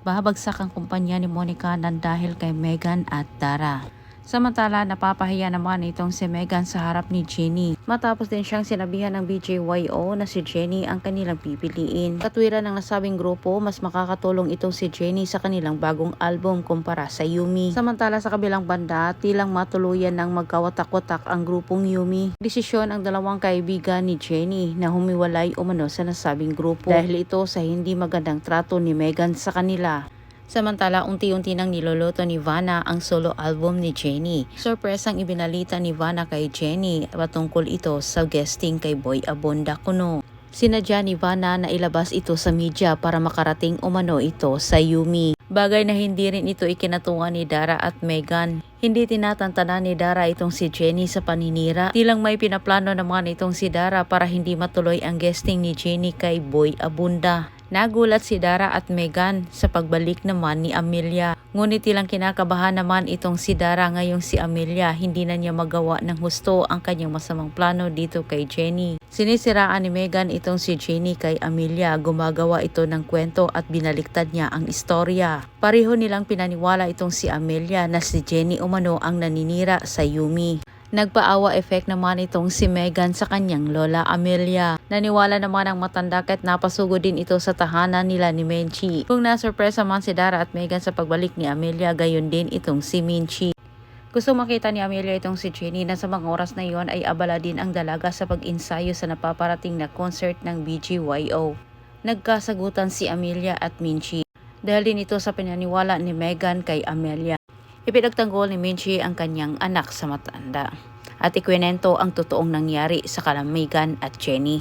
babagsak ang kumpanya ni Monica nang dahil kay Meghan at Dara. Samantala, napapahiya naman itong si Meghan sa harap ni Jenny. Matapos din siyang sinabihan ng BJYO na si Jenny ang kanilang pipiliin. Katwiran ng nasabing grupo, mas makakatulong itong si Jenny sa kanilang bagong album kumpara sa Yumi. Samantala sa kabilang banda, tilang matuluyan ng magkawatak-watak ang grupong Yumi. Desisyon ang dalawang kaibigan ni Jenny na humiwalay umano sa nasabing grupo dahil ito sa hindi magandang trato ni Meghan sa kanila. Samantala, unti-unti nang niloloto ni Vanna ang solo album ni Jenny. Sorpresang ibinalita ni Vanna kay Jenny patungkol ito sa guesting kay Boy Abunda kuno. Sinadya ni Vanna na ilabas ito sa media para makarating umano ito sa Yumi. Bagay na hindi rin ito ikinatungan ni Dara at Meghan. Hindi tinatantana ni Dara itong si Jenny sa paninira. Tilang may pinaplano naman itong si Dara para hindi matuloy ang guesting ni Jenny kay Boy Abunda. Nagulat si Dara at Meghan sa pagbalik naman ni Amelia. Ngunit ilang kinakabahan naman itong si Dara ngayong si Amelia hindi na niya magawa ng husto ang kanyang masamang plano dito kay Jenny. Sinisiraan ni Meghan itong si Jenny kay Amelia. Gumagawa ito ng kwento at binaliktad niya ang istorya. Pareho nilang pinaniwala itong si Amelia na si Jenny umano ang naninira sa Yumi. Nagpaawa effect naman itong si Meghan sa kanyang lola Amelia. Naniwala naman ang matanda kahit napasugod din ito sa tahanan nila ni Menchie. Kung nasurpresa man si Dara at Meghan sa pagbalik ni Amelia, gayon din itong si Menchie. Gusto makita ni Amelia itong si Jenny na sa mga oras na iyon ay abala din ang dalaga sa pag-insayo sa napaparating na concert ng BGYO. Nagkasagutan si Amelia at Menchie dahil din ito sa pinaniwala ni Meghan kay Amelia. Ipinagtanggol ni Menchie ang kanyang anak sa matanda at ikwinento ang totoong nangyari sa kala Meghan at Jenny.